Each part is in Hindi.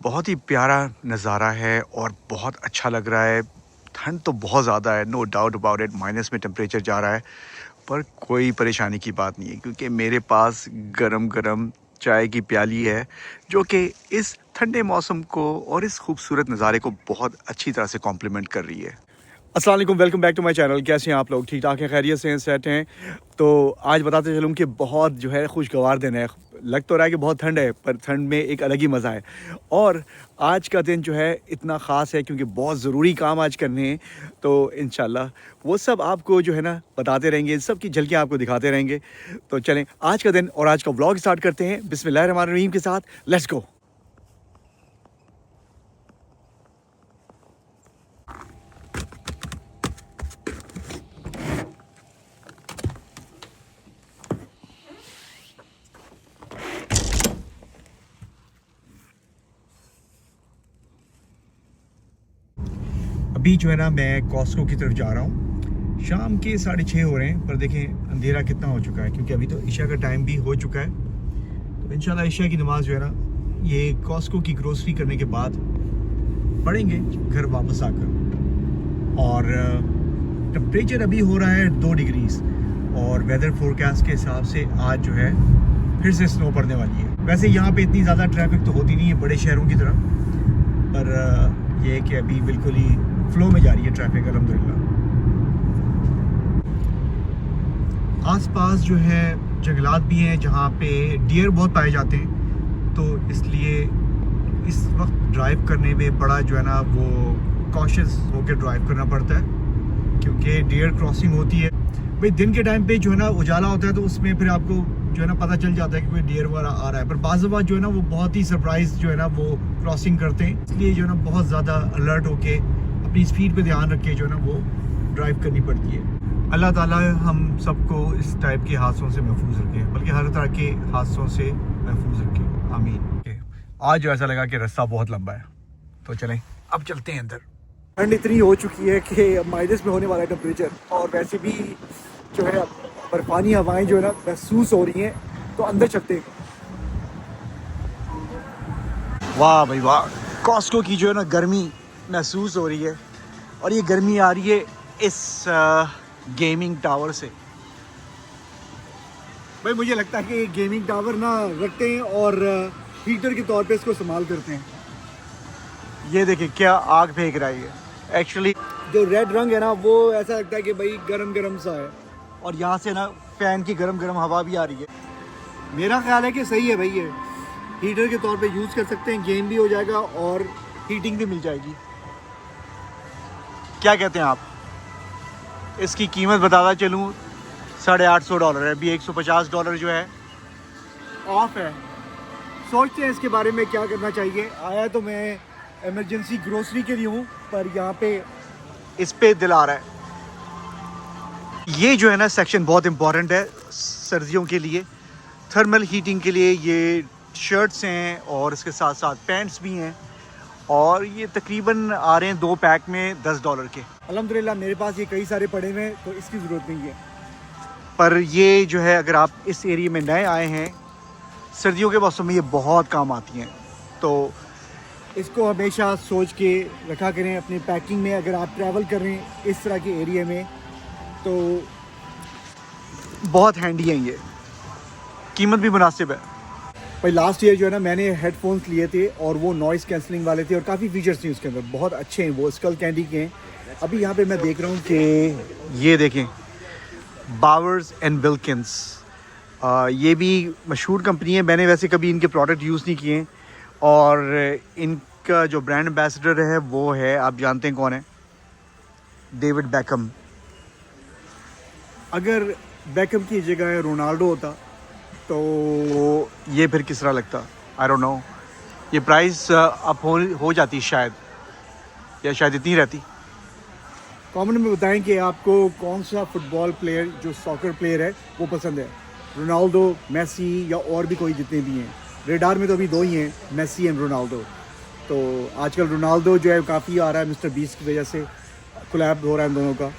बहुत ही प्यारा नज़ारा है और बहुत अच्छा लग रहा है। ठंड तो बहुत ज़्यादा है, no doubt about it. Minus में टेम्परेचर जा रहा है, पर कोई परेशानी की बात नहीं है क्योंकि मेरे पास गरम गरम चाय की प्याली है जो कि इस ठंडे मौसम को और इस खूबसूरत नज़ारे को बहुत अच्छी तरह से कॉम्प्लीमेंट कर रही है। अस्सलाम वालेकुम, welcome back to my channel. कैसे हैं आप लोग? ठीक ठाक हैं, खैरियत से हैं, सेट हैं? तो आज बताते चलूँ कि बहुत जो है खुशगवार दिन है। लग तो रहा है कि बहुत ठंड है, पर ठंड में एक अलग ही मज़ा है। और आज का दिन जो है इतना ख़ास है क्योंकि बहुत ज़रूरी काम आज करने हैं। तो इंशाल्लाह वो सब आपको जो है ना बताते रहेंगे, सब की झलकियाँ आपको दिखाते रहेंगे। तो चलें आज का दिन और आज का व्लॉग स्टार्ट करते हैं बिस्मिल्लाहिर्रहमानिर्रहीम के साथ। Let's go. अभी जो है ना मैं कॉस्को की तरफ जा रहा हूँ। शाम के 6:30 हो रहे हैं, पर देखें अंधेरा कितना हो चुका है क्योंकि अभी तो ईशा का टाइम भी हो चुका है। तो इंशाल्लाह ईशा की नमाज जो है ना ये कॉस्को की ग्रोसरी करने के बाद पढ़ेंगे घर वापस आकर। और टेम्परेचर अभी हो रहा है 2 डिग्रीज और वेदर फोरकास्ट के हिसाब से आज जो है फिर से स्नो पड़ने वाली है। वैसे यहाँ पे इतनी ज़्यादा ट्रैफिक तो होती नहीं है बड़े शहरों की तरह, पर यह है कि अभी बिल्कुल ही फ्लो में जा रही है ट्रैफिक अल्हम्दुलिल्लाह। आसपास जो है जंगलात भी हैं जहाँ पे डियर बहुत पाए जाते हैं, तो इसलिए इस वक्त ड्राइव करने में बड़ा जो है ना वो कॉशियस होकर ड्राइव करना पड़ता है क्योंकि डियर क्रॉसिंग होती है। भाई दिन के टाइम पे जो है ना उजाला होता है तो उसमें फिर आपको जो है ना पता चल जाता है कि कोई डियर वाला आ रहा है, पर बाज़ बात जो है ना वो बहुत ही सरप्राइज जो है ना वो क्रॉसिंग करते हैं। इसलिए जो है ना बहुत ज़्यादा अलर्ट होके अपनी स्पीड पे ध्यान रख के जो है ना वो ड्राइव करनी पड़ती है। अल्लाह ताला हम सबको इस टाइप के हादसों से महफूज रखे, बल्कि हर तरह के हादसों से महफूज रखे, आमीन। आज जो ऐसा लगा कि रास्ता बहुत लंबा है, तो चलें अब चलते हैं अंदर। ठंड इतनी हो चुकी है कि माइनस में होने वाला है टेम्परेचर, और वैसे भी जो है बर्फानी हवाएं जो है ना महसूस हो रही हैं, तो अंदर चलते हैं। वाह भाई वाह, कॉस्को की जो है ना गर्मी महसूस हो रही है, और ये गर्मी आ रही है इस गेमिंग टावर से। भाई मुझे लगता है कि ये गेमिंग टावर ना रखते हैं और हीटर के तौर पे इसको इस्तेमाल करते हैं। ये देखिए क्या आग फेंक रहा है। एक्चुअली जो रेड रंग है ना वो ऐसा लगता है कि भाई गरम गरम सा है, और यहाँ से ना फैन की गरम गरम हवा भी आ रही है। मेरा ख्याल है कि सही है भाई, ये हीटर के तौर पे यूज़ कर सकते हैं, गेम भी हो जाएगा और हीटिंग भी मिल जाएगी। क्या कहते हैं आप? इसकी कीमत बताता चलूँ, $850 है। अभी $150 जो है ऑफ है। सोचते हैं इसके बारे में क्या करना चाहिए। आया तो मैं इमरजेंसी ग्रोसरी के लिए हूँ, पर यहाँ पे इस पे दिल आ रहा है। ये जो है ना सेक्शन बहुत इम्पॉर्टेंट है सर्दियों के लिए, थर्मल हीटिंग के लिए। ये शर्ट्स हैं और इसके साथ साथ पैंट्स भी हैं, और ये तकरीबन आ रहे हैं 2 पैक में $10 के। अल्हम्दुलिल्लाह मेरे पास ये कई सारे पड़े हुए हैं, तो इसकी ज़रूरत नहीं है। पर ये जो है अगर आप इस एरिया में नए आए हैं, सर्दियों के मौसम में ये बहुत काम आती हैं, तो इसको हमेशा सोच के रखा करें अपनी पैकिंग में। अगर आप ट्रैवल कर रहे हैं इस तरह के एरिया में तो बहुत हैंडी है ये, कीमत भी मुनासिब है। भाई लास्ट ईयर जो है ना मैंने हेडफोन्स लिए थे, और वो नॉइज़ कैंसलिंग वाले थे और काफ़ी फीचर्स थे उसके अंदर, बहुत अच्छे हैं वो, स्कल कैंडी के हैं। अभी यहाँ पे मैं देख रहा हूँ कि ये देखें बावर्स एंड विल्किंस, ये भी मशहूर कंपनी है। मैंने वैसे कभी इनके प्रोडक्ट यूज़ नहीं किए, और इनका जो ब्रांड एम्बेसडर है वो है, आप जानते हैं कौन है? David Beckham. अगर बैकम की जगह रोनाल्डो होता तो ये फिर किस तरह लगता, आई डोंट नो। ये प्राइस अप हो जाती शायद, या शायद इतनी रहती। कमेंट में बताएं कि आपको कौन सा फुटबॉल प्लेयर, जो सॉकर प्लेयर है, वो पसंद है, रोनाल्डो, मेसी, या और भी कोई जितने भी हैं। रेडार में तो अभी 2 ही हैं, मेसी एंड रोनाल्डो। तो आजकल रोनाल्डो जो है काफ़ी आ रहा है, मिस्टर बीस्ट की वजह से कोलैब हो रहा है इन दोनों का,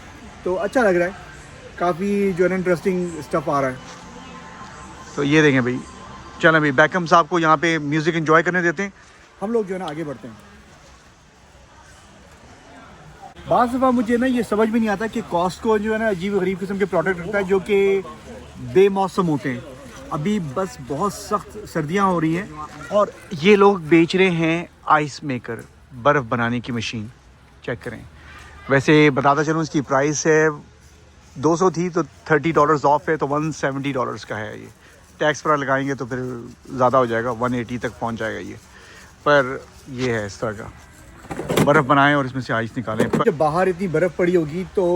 तो अच्छा लग रहा है। काफ़ी जो है ना इंटरेस्टिंग स्टफ़ आ रहा है। तो ये देखें भाई, चलें भाई बैकम साहब को यहाँ पे म्यूज़िक एंजॉय करने देते हैं, हम लोग जो है ना आगे बढ़ते हैं। बाज़ दफ़ा मुझे ना ये समझ में नहीं आता कि कॉस्टको जो है ना अजीब गरीब किस्म के प्रोडक्ट रखता है जो कि बेमौसम होते हैं। अभी बस बहुत सख्त सर्दियां हो रही हैं और ये लोग बेच रहे हैं आइस मेकर, बर्फ़ बनाने की मशीन। चेक करें। वैसे बताता चलूँ इसकी प्राइस है 200 थी तो $30 ऑफ है, तो $170 का है। ये टैक्स पर लगाएंगे तो फिर ज़्यादा हो जाएगा, 180 तक पहुंच जाएगा ये। पर ये है इस तरह का, बर्फ़ बनाएं और इसमें से आइस निकालें। जब बाहर इतनी बर्फ़ पड़ी होगी तो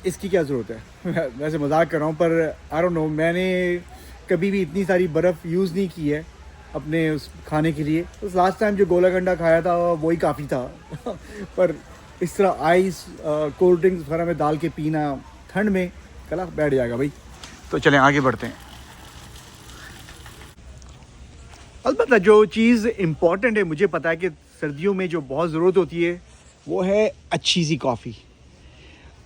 इसकी क्या ज़रूरत है। वैसे मजाक कर रहा हूँ, पर आई डोंट नो, मैंने कभी भी इतनी सारी बर्फ़ यूज़ नहीं की है अपने उस खाने के लिए। उस लास्ट टाइम जो गोला गंडा खाया था वही काफ़ी था। पर इस तरह आइस कोल्ड ड्रिंक्स वगैरह में डाल के पीना ठंड में गला बैठ जाएगा भाई। तो चलें आगे बढ़ते हैं। अलबत्ता जो चीज़ इम्पॉर्टेंट है, मुझे पता है कि सर्दियों में जो बहुत ज़रूरत होती है वो है अच्छी सी कॉफ़ी।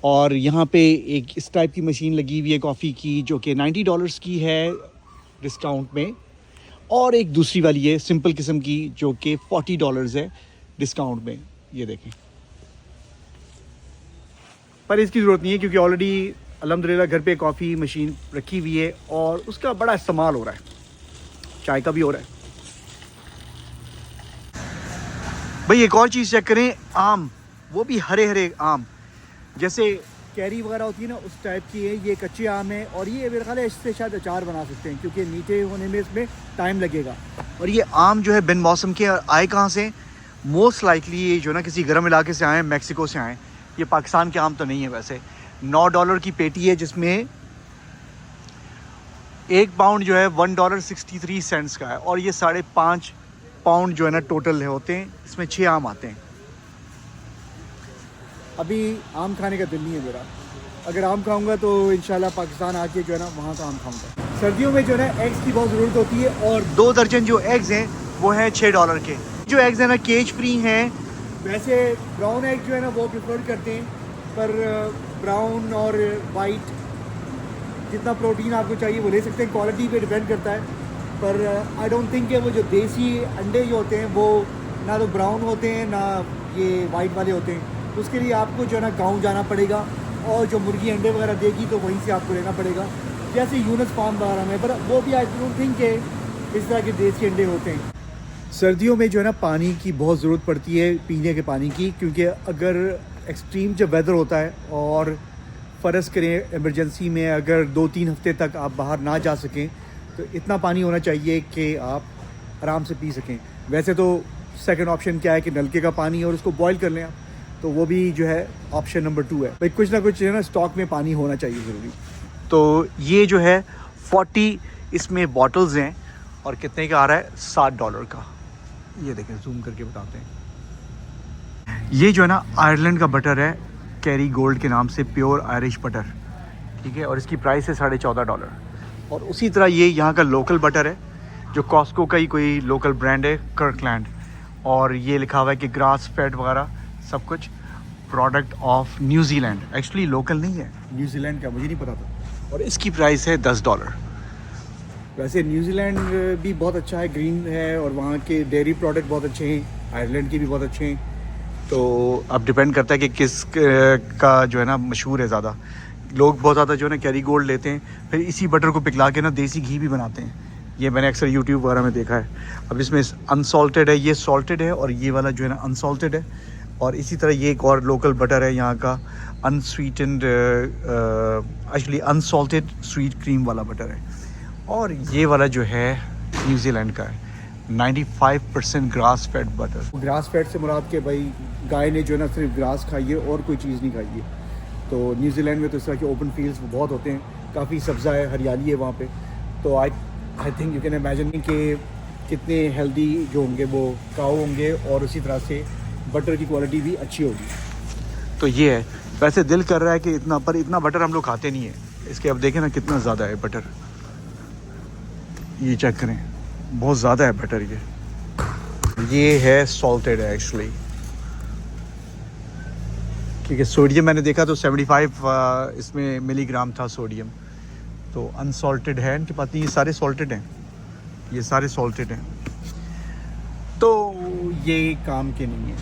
और यहाँ पे एक इस टाइप की मशीन लगी हुई है कॉफ़ी की जो कि $90 की है डिस्काउंट में, और एक दूसरी वाली है सिंपल किस्म की जो कि $40 है डिस्काउंट में। ये देखें, पर इसकी ज़रूरत नहीं है क्योंकि ऑलरेडी अल्हम्दुलिल्लाह घर पे कॉफ़ी मशीन रखी हुई है और उसका बड़ा इस्तेमाल हो रहा है, चाय का भी हो रहा है। भाई एक और चीज़ चेक करें, आम, वो भी हरे हरे आम, जैसे कैरी वगैरह होती है ना उस टाइप की है। ये कच्चे आम है और ये मेरे ख्याल है इससे शायद अचार बना सकते हैं क्योंकि मीठे होने में इसमें टाइम लगेगा। और ये आम जो है बिन मौसम के आए कहाँ से? मोस्ट लाइकली ये जो ना किसी गर्म इलाके से आए, मैक्सिको से आए। ये पाकिस्तान के आम तो नहीं है। वैसे $9 की पेटी है जिसमें 1 पाउंड जो है $1.63 का है, और ये 5.5 पाउंड जो है ना टोटल होते हैं। इसमें 6 आम आते हैं। अभी आम खाने का दिल नहीं है मेरा, अगर आम खाऊंगा तो इंशाल्लाह पाकिस्तान आके जो है ना वहाँ का आम खाऊंगा। सर्दियों में जो है ना एग्स की बहुत ज़रूरत होती है और 2 दर्जन जो एग्स हैं वो हैं $6 के। जो एग्स हैं ना केज फ्री हैं। वैसे ब्राउन एग जो है ना वो प्रेफर करते हैं, पर ब्राउन और वाइट जितना प्रोटीन आपको चाहिए वो ले सकते हैं, क्वालिटी पे डिपेंड करता है। पर आई डोंट थिंक कि वो जो देसी अंडे जो होते हैं वो ना तो ब्राउन होते हैं ना ये वाइट वाले होते हैं। उसके लिए आपको जो है ना गाँव जाना पड़ेगा और जो मुर्गी अंडे वगैरह देगी तो वहीं से आपको लेना पड़ेगा, जैसे यूनस फार्म वगैरह में। पर वो भी आई डोंट थिंक के इस तरह के देसी अंडे होते हैं। सर्दियों में जो है ना पानी की बहुत ज़रूरत पड़ती है, पीने के पानी की, क्योंकि अगर एक्सट्रीम जब वेदर होता है और फ़र्ज़ करें इमरजेंसी में अगर 2-3 हफ्ते तक आप बाहर ना जा सकें तो इतना पानी होना चाहिए कि आप आराम से पी सकें। वैसे तो सेकंड ऑप्शन क्या है कि नलके का पानी और उसको बॉयल कर लें आप, तो वो भी जो है ऑप्शन नंबर 2 है। भाई कुछ ना कुछ है ना स्टॉक में पानी होना चाहिए ज़रूरी। तो ये जो है 40 इसमें बॉटल्स हैं और कितने का आ रहा है? $7 का। ये देखें, जूम करके बताते हैं। ये जो है ना आयरलैंड का बटर है, कैरी गोल्ड के नाम से, प्योर आयरिश बटर, ठीक है, और इसकी प्राइस है $14.5। और उसी तरह ये यहाँ का लोकल बटर है जो कॉस्को का ही कोई लोकल ब्रांड है, कर्कलैंड, और ये लिखा हुआ है कि ग्रास फेड वगैरह सब कुछ product of New Zealand. Actually local नहीं है, न्यूजीलैंड का, मुझे नहीं पता था। और इसकी प्राइस है $10। वैसे न्यूजीलैंड भी बहुत अच्छा है, ग्रीन है, और वहाँ के डेयरी प्रोडक्ट बहुत अच्छे हैं, आयरलैंड के भी बहुत अच्छे हैं। तो अब डिपेंड करता है कि किस का जो है ना मशहूर है ज़्यादा। लोग बहुत ज़्यादा जो है ना कैरी गोल्ड लेते हैं, फिर इसी बटर को पिघला के ना देसी घी भी बनाते हैं। ये मैंने अक्सर यूट्यूब वगैरह में देखा है। अब इसमें अनसॉल्टेड है, ये सॉल्टेड है, और ये वाला जो है ना अनसॉल्टेड है। और इसी तरह ये एक और लोकल बटर है यहाँ का, unsweetened, actually unsalted sweet cream वाला बटर है। और ये वाला जो है न्यूजीलैंड का है, 95% grass fed butter. Grass fed से मुराद के भाई गाय ने जो है ना सिर्फ ग्रास खाई है और कोई चीज़ नहीं खाई है। तो न्यूजीलैंड में तो इस तरह के ओपन फील्ड्स बहुत होते हैं, काफ़ी सब्ज़ा है, हरियाली है वहाँ पे। तो I think you can imagine कि कितने हेल्दी जो होंगे वो काऊ होंगे, और उसी तरह से बटर की क्वालिटी भी अच्छी होगी। तो ये है। वैसे दिल कर रहा है कि इतना बटर हम लोग खाते नहीं है इसके। अब देखें ना कितना ज़्यादा है बटर, ये चेक करें, बहुत ज़्यादा है बटर। ये है सॉल्टेड है एक्चुअली, क्योंकि सोडियम मैंने देखा तो 75 इसमें मिलीग्राम था सोडियम। तो अनसॉल्टेड है इनके पास। ये सारे सॉल्टेड हैं, ये सारे सॉल्टेड हैं। तो ये काम के नहीं है।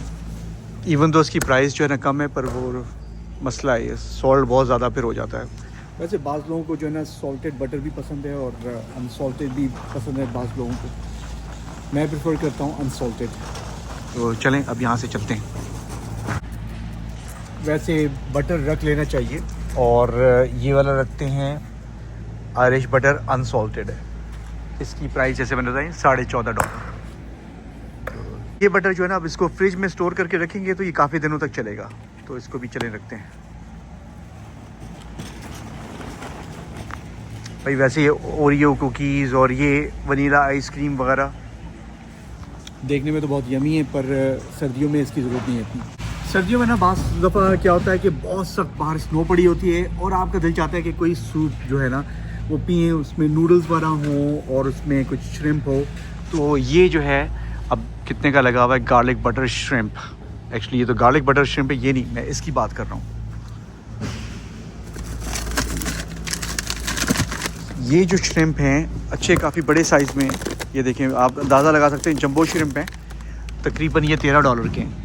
इवन तो उसकी प्राइस जो है ना कम है, पर वो मसला है सॉल्ट बहुत ज़्यादा फिर हो जाता है। वैसे बाज़ लोगों को जो है ना सॉल्टेड बटर भी पसंद है और अनसॉल्टेड भी पसंद है बाज़ लोगों को। मैं प्रेफर करता हूँ अनसॉल्टेड। तो चलें अब यहाँ से चलते हैं। वैसे बटर रख लेना चाहिए, और ये वाला रखते हैं आयरिश बटर, अनसॉल्टेड है। इसकी प्राइस जैसे मैंने बताई $14.5। ये बटर जो है ना, अब इसको फ्रिज में स्टोर करके रखेंगे तो ये काफ़ी दिनों तक चलेगा, तो इसको भी चले रखते हैं भाई। वैसे ये ओरियो कुकीज़ और ये वनीला आइसक्रीम वगैरह देखने में तो बहुत यमी है, पर सर्दियों में इसकी ज़रूरत नहीं है इतनी। सर्दियों में ना बास दफ़ा क्या होता है कि बहुत सख्त बाहर स्नो पड़ी होती है और आपका दिल चाहता है कि कोई सूप जो है ना वो पिए, उसमें नूडल्स वगैरह हो और उसमें कुछ श्रिम्प हो। तो ये जो है अब कितने का लगा हुआ है, गार्लिक बटर श्रिम्प। एक्चुअली ये तो गार्लिक बटर श्रिम्प है, ये नहीं, मैं इसकी बात कर रहा हूँ। ये जो श्रिम्प हैं अच्छे काफ़ी बड़े साइज़ में, ये देखें आप अंदाज़ा लगा सकते हैं, जंबो श्रिम्प हैं। तकरीबन ये $13 के हैं।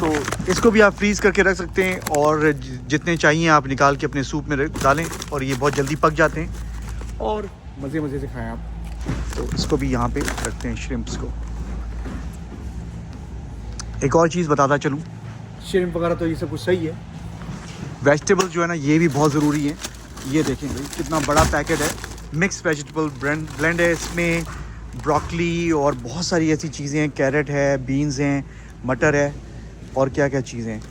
तो इसको भी आप फ्रीज़ करके रख सकते हैं और जितने चाहिए आप निकाल के अपने सूप में डालें, और ये बहुत जल्दी पक जाते हैं और मज़े मज़े से खाएं आप। तो इसको भी यहाँ पे रखते हैं श्रिम्प्स को। एक और चीज़ बताता चलूँ, श्रिम्प वगैरह तो ये सब कुछ सही है, वेजिटेबल्स जो है ना ये भी बहुत ज़रूरी है। ये देखें भाई कितना बड़ा पैकेट है, मिक्स वेजिटेबल ब्लेंड है, इसमें ब्रोकली और बहुत सारी ऐसी चीज़ें हैं, कैरेट है, बीन्स हैं, मटर है और क्या क्या चीज़ें हैं।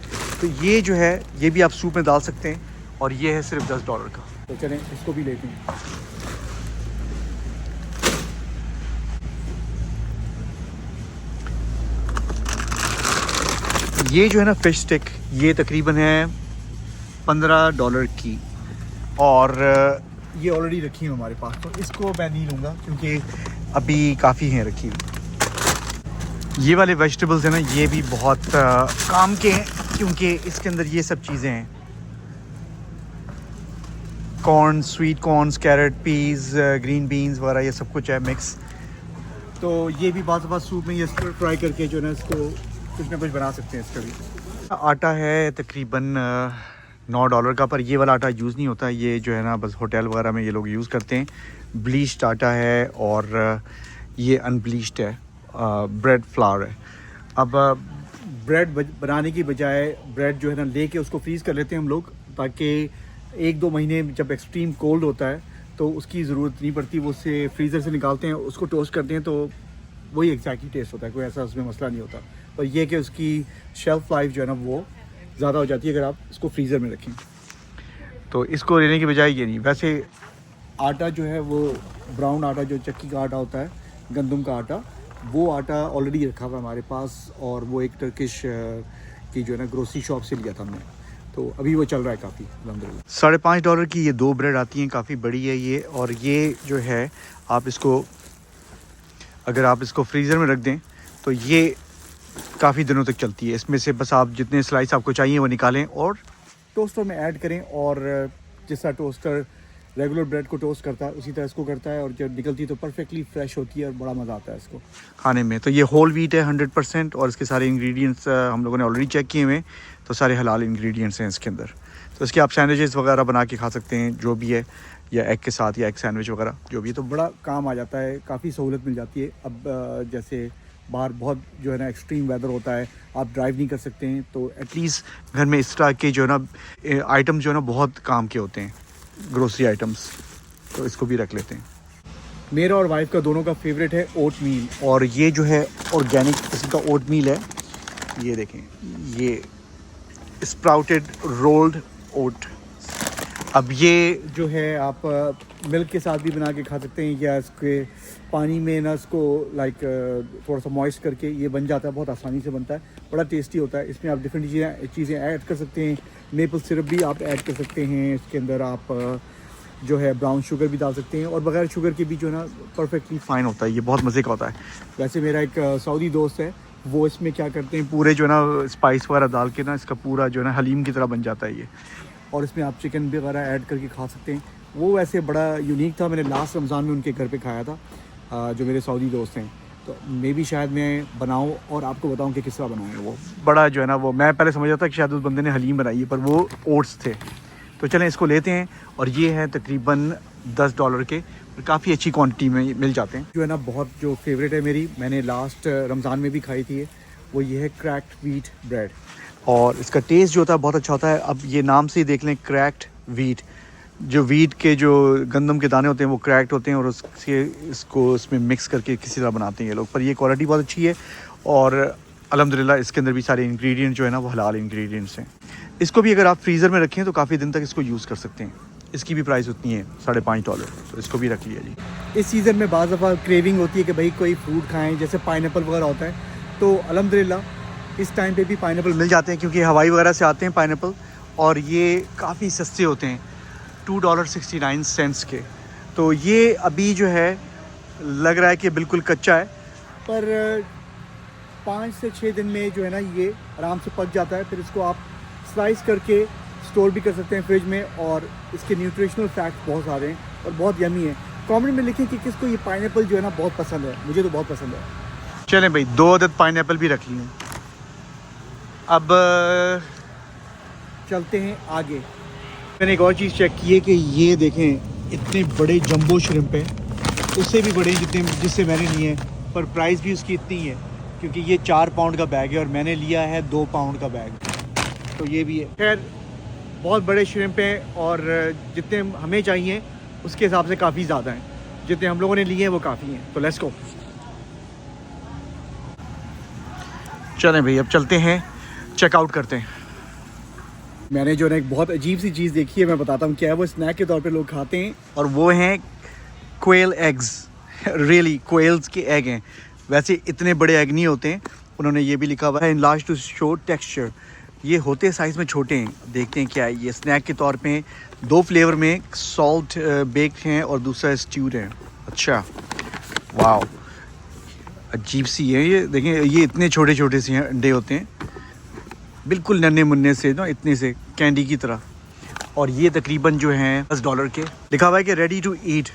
तो ये जो है ये भी आप सूप में डाल सकते हैं, और ये है सिर्फ $10 का। तो चलें इसको भी लेते हैं। ये जो है ना फ़िश स्टिक, ये तकरीबन है $15 की, और ये ऑलरेडी रखी है हमारे पास, तो इसको मैं नहीं लूँगा क्योंकि अभी काफ़ी हैं रखी हुई। ये वाले वेजिटेबल्स हैं ना ये भी बहुत काम के हैं, क्योंकि इसके अंदर ये सब चीज़ें हैं, corn, sweet corns, carrot, peas, green beans वगैरह, ये सब कुछ है मिक्स। तो ये भी बात सूप में ये फ्राई करके जो है ना इसको कुछ ना कुछ बना सकते हैं। इसका भी आटा है तकरीबन $9 का, पर ये वाला आटा यूज़ नहीं होता है, ये जो है ना बस होटल वगैरह में ये लोग यूज़ करते हैं। ब्लीच्ड आटा है और ये अनब्लीच्ड है, ब्रेड फ्लावर है। अब ब्रेड बनाने की बजाय ब्रेड जो है ना लेके उसको फ्रीज़ कर लेते हैं हम लोग, ताकि 1-2 महीने जब एक्सट्रीम कोल्ड होता है तो उसकी ज़रूरत नहीं पड़ती, वो उससे फ्रीज़र से निकालते हैं, उसको टोस्ट करते हैं, तो वही एग्जैक्टली टेस्ट होता है, कोई ऐसा उसमें मसला नहीं होता। पर यह कि उसकी शेल्फ़ लाइफ जो है ना वो ज़्यादा हो जाती है अगर आप इसको फ्रीज़र में रखें। तो इसको लेने की बजाय ये नहीं। वैसे आटा जो है वो ब्राउन आटा, जो चक्की का आटा होता है, गंदम का आटा, वो आटा ऑलरेडी रखा हुआ हमारे पास, और वो एक टर्किश की जो है ना ग्रोसरी शॉप से लिया था हमने, तो अभी वो चल रहा है काफ़ी अल्हम्दुलिल्लाह। $5.5 की ये 2 ब्रेड आती हैं, काफ़ी बड़ी है ये, और ये जो है आप इसको अगर आप इसको फ्रीज़र में रख दें तो ये काफ़ी दिनों तक चलती है। इसमें से बस आप जितने स्लाइस आपको चाहिए वो निकालें और टोस्टर में ऐड करें, और जिस तरह टोस्टर रेगुलर ब्रेड को टोस्ट करता है उसी तरह इसको करता है, और जब निकलती है तो परफेक्टली फ्रेश होती है और बड़ा मज़ा आता है इसको खाने में। तो ये होल व्हीट है 100%, और इसके सारे इंग्रेडिएंट्स हम लोगों ने ऑलरेडी चेक किए हुए हैं, तो सारे हलाल इंग्रेडिएंट्स हैं इसके अंदर। तो इसके आप सैंडविचेस वगैरह बना के खा सकते हैं जो भी है, या एग के साथ, या एग सैंडविच वगैरह जो भी है, तो बड़ा काम आ जाता है, काफ़ी सहूलत मिल जाती है। अब जैसे बाहर बहुत जो है ना एक्सट्रीम वेदर होता है, आप ड्राइव नहीं कर सकते हैं, तो एटलीस्ट घर में इस तरह के जो है ना आइटम जो है ना बहुत काम के होते हैं, ग्रोसरी आइटम्स, तो इसको भी रख लेते हैं। मेरा और वाइफ का दोनों का फेवरेट है ओट मील, और ये जो है ऑर्गेनिक किस्म का ओट मील है। ये देखें, ये स्प्राउटेड रोल्ड ओट। अब ये जो है आप मिल्क के साथ भी बना के खा सकते हैं, या इसके पानी में ना इसको लाइक थोड़ा सा मॉइस्ट करके ये बन जाता है, बहुत आसानी से बनता है, बड़ा टेस्टी होता है। इसमें आप डिफरेंट चीज़ें ऐड कर सकते हैं, मेपल सिरप भी आप ऐड कर सकते हैं, इसके अंदर आप जो है ब्राउन शुगर भी डाल सकते हैं, और बगैर शुगर के भी जो है ना परफेक्टली फ़ाइन होता है, ये बहुत मज़े का होता है। वैसे मेरा एक सऊदी दोस्त है, वो इसमें क्या करते हैं, पूरे जो है ना स्पाइस वगैरह डाल के ना इसका पूरा जो है ना हलीम की तरह बन जाता है ये, और इसमें आप चिकन वगैरह ऐड करके खा सकते हैं। वो वैसे बड़ा यूनिक था, मैंने लास्ट रमज़ान में उनके घर पे खाया था, जो मेरे सऊदी दोस्त हैं। तो मे भी शायद मैं बनाऊँ और आपको बताऊँ कि किस तरह बनाऊँगा। वो बड़ा जो है ना, वो मैं पहले समझ रहा था कि शायद उस बंदे ने हलीम बनाई है, पर वो ओट्स थे। तो चलें इसको लेते हैं, और ये है तकरीबन $10 के, और काफ़ी अच्छी क्वांटिटी में मिल जाते हैं। जो है ना बहुत जो फेवरेट है मेरी, मैंने लास्ट रमज़ान में भी खाई थी, वो ये है क्रैक्ड वीट ब्रेड, और इसका टेस्ट जो होता है बहुत अच्छा होता है। अब ये नाम से ही देख लें, क्रैक्ड वीट, जो वीट के जो गंदम के दाने होते हैं वो क्रैक्ड होते हैं, और उसके इसको इसमें मिक्स करके किसी तरह बनाते हैं ये लोग। पर ये क्वालिटी बहुत अच्छी है, और अल्हम्दुलिल्लाह इसके अंदर भी सारे इंग्रेडिएंट जो है ना वो हलाल इंग्रेडिएंट्स हैं। इसको भी अगर आप फ्रीज़र में रखें तो काफ़ी दिन तक इसको यूज़ कर सकते हैं। इसकी भी प्राइस उतनी है, $5.5, तो इसको भी रख लिया जी। इस सीज़न में बाज़ दफ़ा क्रेविंग होती है कि भाई कोई फ्रूट खाएँ, जैसे पाइनएप्पल वगैरह होता है, तो अल्हम्दुलिल्लाह इस टाइम पे भी पाइनएप्पल मिल जाते हैं, क्योंकि हवाई वगैरह से आते हैं पाइनएप्पल, और ये काफ़ी सस्ते होते हैं, $2.69 के। तो ये अभी जो है लग रहा है कि बिल्कुल कच्चा है, पर 5 से 6 दिन में जो है ना ये आराम से पक जाता है। फिर इसको आप स्लाइस करके स्टोर भी कर सकते हैं फ्रिज में, और इसके न्यूट्रिशनल फैक्ट बहुत सारे हैं और बहुत यमी है। कमेंट में लिखें कि किसको ये पाइनएप्पल जो है ना बहुत पसंद है, मुझे तो बहुत पसंद है। चलें भाई, 2 अदद पाइनएप्पल भी रख लिए। अब चलते हैं आगे। मैंने एक और चीज़ चेक की है कि ये देखें, इतने बड़े जंबो श्रिम्प हैं, उससे भी बड़े जिससे मैंने लिए हैं, पर प्राइस भी उसकी इतनी है, क्योंकि ये 4 पाउंड का बैग है और मैंने लिया है 2 पाउंड का बैग, तो ये भी है। खैर बहुत बड़े श्रिम्प हैं, और जितने हमें चाहिए उसके हिसाब से काफ़ी ज़्यादा हैं, जितने हम लोगों ने लिए हैं वो काफ़ी हैं। तो लेट्स गो, चलें भाई अब चलते हैं, चेकआउट करते हैं। मैंने जो है एक बहुत अजीब सी चीज़ देखी है, मैं बताता हूँ क्या है। वो स्नैक के तौर पे लोग खाते हैं, और वो हैं क्वेल एग्स। रियली क्वेल्स के एग हैं। वैसे इतने बड़े एग नहीं होते हैं। उन्होंने ये भी लिखा हुआ है इनलार्ज टू शो टेक्सचर। ये होते साइज़ में छोटे हैं। देखते हैं क्या है ये। स्नैक के तौर पे 2 फ्लेवर में, सॉल्ट बेक्ड हैं और दूसरा स्ट्यूड है। अच्छा, वाह, अजीब सी है ये। देखें ये इतने छोटे छोटे से अंडे होते हैं, बिल्कुल नन्हे मुन्ने से ना, इतने से कैंडी की तरह। और ये तकरीबन जो हैं $10 के। लिखा हुआ है कि रेडी टू ईट।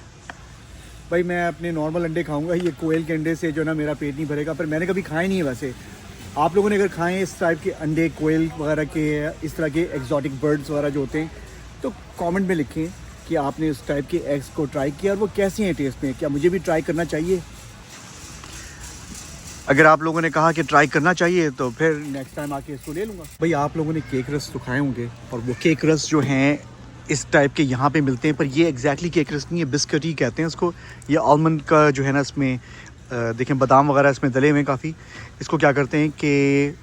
भाई मैं अपने नॉर्मल अंडे खाऊंगा, ये कोयल के अंडे से जो ना मेरा पेट नहीं भरेगा, पर मैंने कभी खाए नहीं है। वैसे आप लोगों ने अगर खाए इस टाइप के अंडे, कोयल वगैरह के, इस तरह के एक्जॉटिक बर्ड्स वगैरह जो होते हैं, तो कमेंट में लिखें कि आपने उस टाइप के एग्स को ट्राई किया और वो कैसे हैं टेस्ट में। क्या मुझे भी ट्राई करना चाहिए? अगर आप लोगों ने कहा कि ट्राई करना चाहिए तो फिर नेक्स्ट टाइम आके इसको ले लूँगा। भाई आप लोगों ने केक रस तो खाए होंगे, और वो केक रस जो हैं इस टाइप के यहाँ पे मिलते हैं, पर ये एग्जैक्टली केक रस नहीं है, बिस्किट ही कहते हैं इसको। ये आलमंड का जो है ना, इसमें देखें बादाम वगैरह इसमें डले हुए हैं काफ़ी। इसको क्या करते हैं कि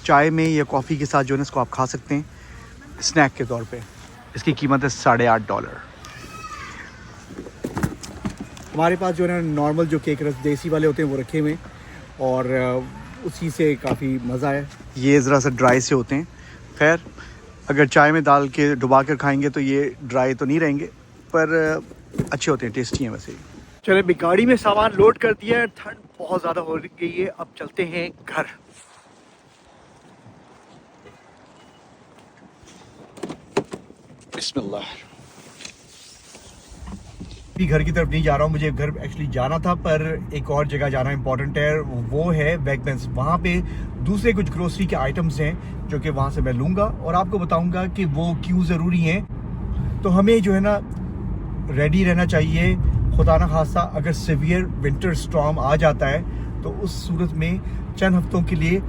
चाय में या कॉफ़ी के साथ जो है ना इसको आप खा सकते हैं स्नैक के तौर पे। इसकी कीमत है $8.5। हमारे पास जो है ना नॉर्मल जो केक रस देसी वाले होते हैं वो रखे हुए हैं, और उसी से काफ़ी मज़ा है। ये ज़रा सा ड्राई से होते हैं। खैर अगर चाय में डाल के डुबा कर खाएंगे तो ये ड्राई तो नहीं रहेंगे, पर अच्छे होते हैं, टेस्टी हैं वैसे। चले गाड़ी में सामान लोड कर दिया है, ठंड बहुत ज़्यादा हो गई है, अब चलते हैं घर। बिस्मिल्लाह। घर की तरफ नहीं जा रहा हूँ, मुझे घर एक्चुअली जाना था, पर एक और जगह जाना इंपॉर्टेंट है, वो है वैगमैन्स। वहाँ पे दूसरे कुछ ग्रोसरी के आइटम्स हैं जो कि वहाँ से मैं लूँगा, और आपको बताऊँगा कि वो क्यों ज़रूरी हैं। तो हमें जो है ना रेडी रहना चाहिए, खुदा न खास्ता अगर सीवियर विंटर स्टॉर्म आ जाता है तो उस सूरत में चंद हफ्तों के लिए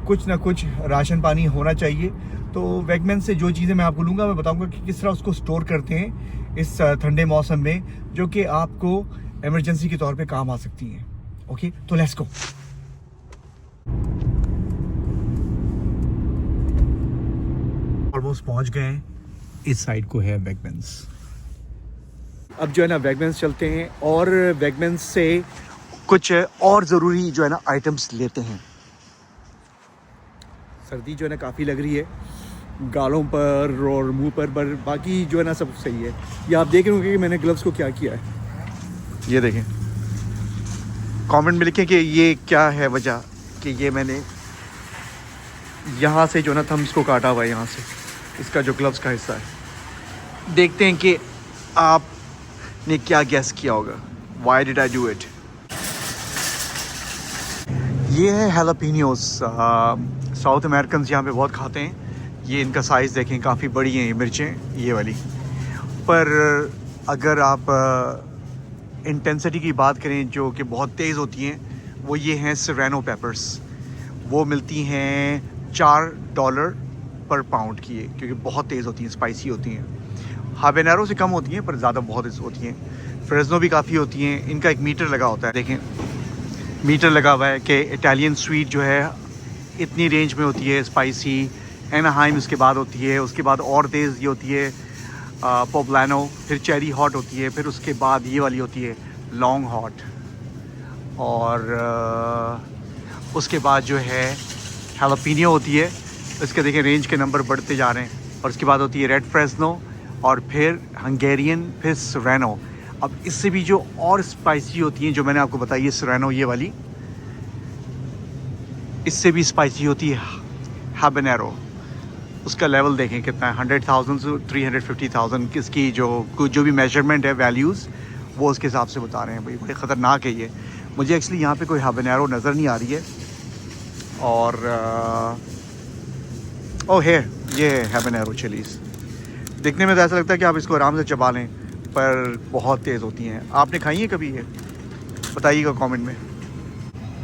कुछ ना कुछ राशन पानी होना चाहिए। तो वैगमैन से जो चीज़ें मैं आपको लूँगा, मैं बताऊँगा कि किस तरह उसको स्टोर करते हैं इस ठंडे मौसम में, जो कि आपको इमरजेंसी के तौर पे काम आ सकती हैं। ओके, तो लेट्स गो। ऑलमोस्ट पहुंच गए हैं, इस साइड को है वैगमैन्स। अब जो है ना वैगमैन्स चलते हैं, और वैगमैन्स से कुछ और ज़रूरी जो है ना आइटम्स लेते हैं। सर्दी जो है ना काफ़ी लग रही है गालों पर और मुंह पर बाकी जो है ना सब सही है। ये आप देख रहे होंगे कि मैंने ग्लव्स को क्या किया है, ये देखें। कमेंट में लिखें कि ये क्या है वजह कि ये मैंने यहाँ से जो ना थम्स को काटा हुआ है, यहाँ से इसका जो ग्लव्स का हिस्सा है। देखते हैं कि आपने क्या गैस किया होगा। Why did I do it? ये है हैलापिनियोस। साउथ अमेरिकन यहाँ पे बहुत खाते हैं। ये इनका साइज़ देखें, काफ़ी बड़ी हैं ये मिर्चें, ये वाली। पर अगर आप इंटेंसिटी की बात करें जो कि बहुत तेज़ होती हैं, वो ये हैं सेरेनो पेपर्स। वो मिलती हैं $4 पर पाउंड की, क्योंकि बहुत तेज़ होती हैं, स्पाइसी होती हैं। हाबेनेरो से कम होती हैं पर ज़्यादा बहुत होती हैं। फ्रेज़नो भी काफ़ी होती हैं। इनका एक मीटर लगा होता है, देखें मीटर लगा हुआ है कि इटालियन स्वीट जो है इतनी रेंज में होती है स्पाइसी। एनाहाइम उसके बाद होती है, उसके बाद और तेज़ ये होती है पोब्लानो, फिर चेरी हॉट होती है, फिर उसके बाद ये वाली होती है लॉन्ग हॉट, और उसके बाद जो है हैलापिनियो होती है। इसके देखें रेंज के नंबर बढ़ते जा रहे हैं। और उसके बाद होती है रेड फ्रेज़नो, और फिर हंगेरियन, फिर सेरेनो। अब इससे भी जो और स्पाइसी होती हैं जो मैंने आपको बताई है सेरेनो ये वाली, इससे भी स्पाइसी होती है हाबेनेरो। उसका लेवल देखें कितना है, 100,000 से 350,000 किसकी जो भी मेजरमेंट है, वैल्यूज़ वो उसके हिसाब से बता रहे हैं भाई। बड़े ख़तरनाक है ये। मुझे एक्चुअली यहाँ पे कोई हाबेनेरो नज़र नहीं आ रही है। और ओह है, ये है हाबेनेरो चिलीज़। दिखने में तो ऐसा लगता है कि आप इसको आराम से चबा लें, पर बहुत तेज़ होती हैं। आपने खाई है कभी ये? बताइएगा कमेंट में।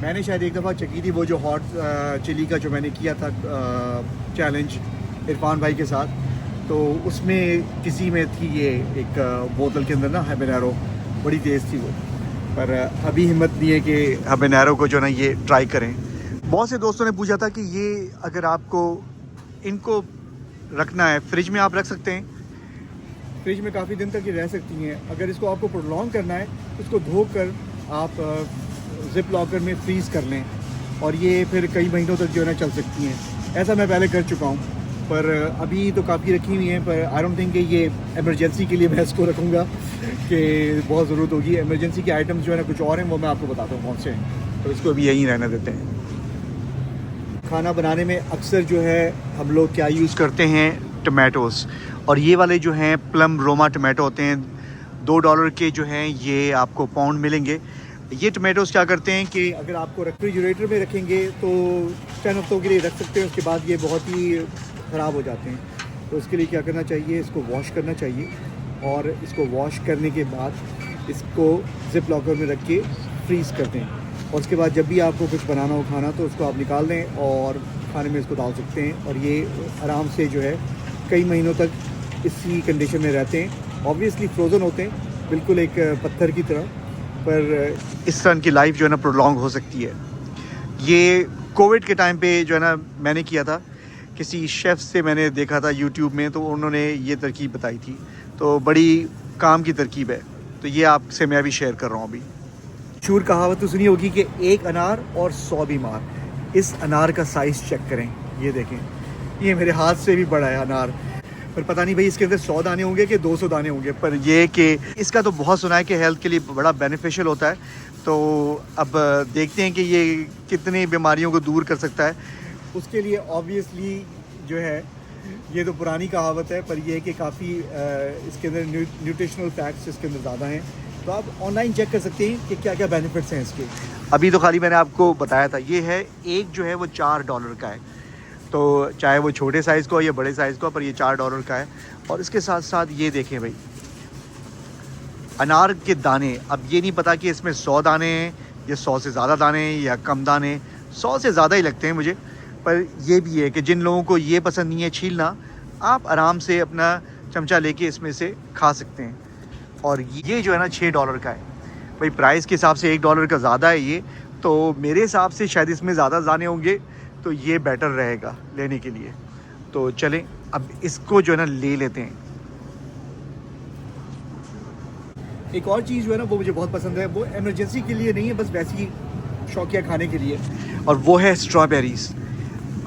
मैंने शायद एक दफ़ा चखी थी वो जो हॉट चिली का जो मैंने किया था चैलेंज इरफान भाई के साथ, तो उसमें किसी में थी ये एक बोतल के अंदर ना हाबेनेरो, बड़ी तेज़ थी वो। पर अभी हिम्मत नहीं है कि हाबेनेरो को जो ना ये ट्राई करें। बहुत से दोस्तों ने पूछा था कि ये अगर आपको इनको रखना है फ्रिज में, आप रख सकते हैं। फ्रिज में काफ़ी दिन तक ये रह सकती हैं। अगर इसको आपको प्रोलॉन्ग करना है तो इसको धोकर आप ज़िप लॉकर में फ्रीज़ कर लें, और ये फिर कई महीनों तक जो है ना चल सकती हैं। ऐसा मैं पहले कर चुका हूँ, पर अभी तो काफ़ी रखी हुई हैं। पर आई डोंट थिंक कि ये इमरजेंसी के लिए मैं इसको रखूँगा कि बहुत ज़रूरत होगी। इमरजेंसी के आइटम्स जो है ना कुछ और हैं, वो मैं आपको बताता हूँ कौन से हैं। तो इसको अभी यहीं रहने देते हैं। खाना बनाने में अक्सर जो है हम लोग क्या यूज़ करते हैं, टमाटोज़। और ये वाले जो हैं प्लम रोमा टमाटो होते हैं, $2 के जो हैं ये आपको पाउंड मिलेंगे। ये टमाटोज़ क्या करते हैं कि अगर आपको रेफ्रिजरेटर में रखेंगे तो 10 हफ्तों के लिए रख सकते हैं, उसके बाद ये बहुत ही ख़राब हो जाते हैं। तो उसके लिए क्या करना चाहिए, इसको वॉश करना चाहिए, और इसको वॉश करने के बाद इसको ज़िप लॉकर में रख के फ्रीज़ कर दें। और उसके बाद जब भी आपको कुछ बनाना हो खाना, तो उसको आप निकाल दें और खाने में इसको डाल सकते हैं। और ये आराम से जो है कई महीनों तक इसी कंडीशन में रहते हैं। ऑब्वियसली फ्रोज़न होते हैं बिल्कुल एक पत्थर की तरह, पर इस तरह की लाइफ जो है ना प्रोलॉन्ग हो सकती है। ये कोविड के टाइम पे जो है ना मैंने किया था, किसी शेफ़ से मैंने देखा था यूट्यूब में, तो उन्होंने ये तरकीब बताई थी। तो बड़ी काम की तरकीब है, तो ये आपसे मैं भी शेयर कर रहा हूँ अभी। मशहूर कहावत तो सुनी होगी कि एक अनार और 100 बीमार। इस अनार का साइज़ चेक करें, ये देखें, ये मेरे हाथ से भी बड़ा है अनार। पर पता नहीं भाई इसके अंदर 100 दाने होंगे कि 200 दाने होंगे। पर ये कि इसका तो बहुत सुना है कि हेल्थ के लिए बड़ा बेनिफिशियल होता है। तो अब देखते हैं कि ये कितनी बीमारियों को दूर कर सकता है। उसके लिए ऑब्वियसली जो है, ये तो पुरानी कहावत है, पर यह है कि काफ़ी इसके अंदर न्यूट्रिशनल फैक्ट्स इसके अंदर ज़्यादा हैं। तो आप ऑनलाइन चेक कर सकते हैं कि क्या क्या बेनिफिट्स हैं इसके। अभी तो खाली मैंने आपको बताया था। ये है एक जो है वो $4 का है, तो चाहे वो छोटे साइज़ का हो या बड़े साइज़ का हो, पर ये $4 का है। और इसके साथ साथ ये देखें भाई, अनार के दाने। अब ये नहीं पता कि इसमें 100 दाने हैं या 100 से ज़्यादा दाने हैं या कम दाने। 100 से ज़्यादा ही लगते हैं मुझे। पर ये भी है कि जिन लोगों को ये पसंद नहीं है छीलना, आप आराम से अपना चमचा लेके इसमें से खा सकते हैं। और ये जो है ना $6 का है भाई। प्राइस के हिसाब से $1 का ज़्यादा है ये, तो मेरे हिसाब से शायद इसमें ज़्यादा दाने होंगे, तो ये बेटर रहेगा लेने के लिए। तो चलें अब इसको जो है ना ले लेते हैं। एक और चीज़ जो है ना वो मुझे बहुत पसंद है, वो इमरजेंसी के लिए नहीं है, बस वैसे ही शौकिया खाने के लिए, और वो है स्ट्रॉबेरीज़।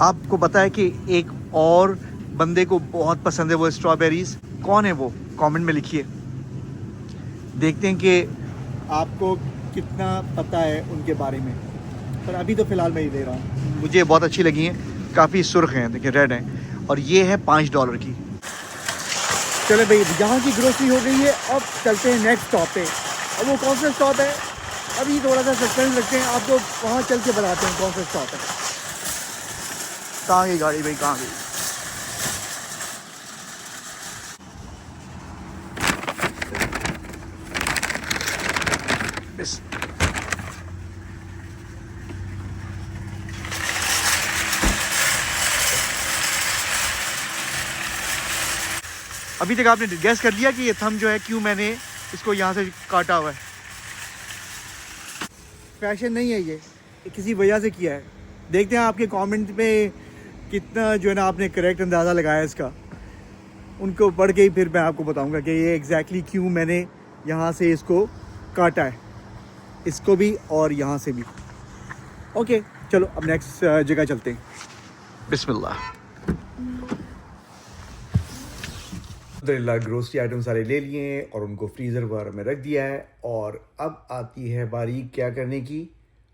आपको पता है कि एक और बंदे को बहुत पसंद है वो स्ट्रॉबेरीज़। कौन है वो? कमेंट में लिखिए। देखते हैं कि आपको कितना पता है उनके बारे में। पर अभी तो फ़िलहाल मैं ही दे रहा हूँ। मुझे बहुत अच्छी लगी हैं, काफ़ी सुर्ख हैं, देखिए रेड हैं, और ये है $5 की। चले भाई, यहाँ की ग्रोसरी हो गई है, अब चलते हैं नेक्स्ट स्टॉप पे। अब वो कौन सा स्टॉप है? अभी थोड़ा सा सस्पेंस रखते हैं, आपको वहाँ चल के बताते हैं कौन सा स्टॉप है। कहाँ गई गाड़ी भाई, कहाँ गई? अभी तक आपने गैस कर लिया कि ये थंब जो है क्यों मैंने इसको यहाँ से काटा हुआ है? फैशन नहीं है ये किसी वजह से किया है। देखते हैं आपके कमेंट में कितना जो है ना आपने करेक्ट अंदाज़ा लगाया इसका। उनको पढ़ के ही फिर मैं आपको बताऊंगा कि ये एग्जैक्टली क्यों मैंने यहाँ से इसको काटा है, इसको भी और यहाँ से भी। ओके चलो अब नेक्स्ट जगह चलते हैं। बिस्मिल्लाह। ग्रोसरी आइटम सारे ले लिए हैं और उनको फ्रीज़र वगैरह में रख दिया है, और अब आती है बारी क्या करने की,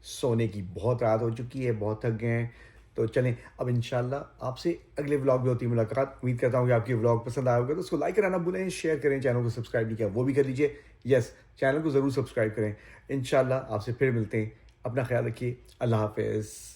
सोने की। बहुत रात हो चुकी है, बहुत थक गए हैं, तो चलें अब इंशाल्लाह आपसे अगले व्लॉग में होती है मुलाकात। उम्मीद करता हूँ कि आपकी व्लॉग पसंद आया होगा, तो उसको लाइक कराना भूलें, शेयर करें, चैनल को सब्सक्राइब नहीं किया वो भी कर लीजिए। यस, चैनल को ज़रूर सब्सक्राइब करें। इंशाल्लाह आपसे फिर मिलते हैं, अपना ख्याल रखिए, अल्लाह हाफ़िज़।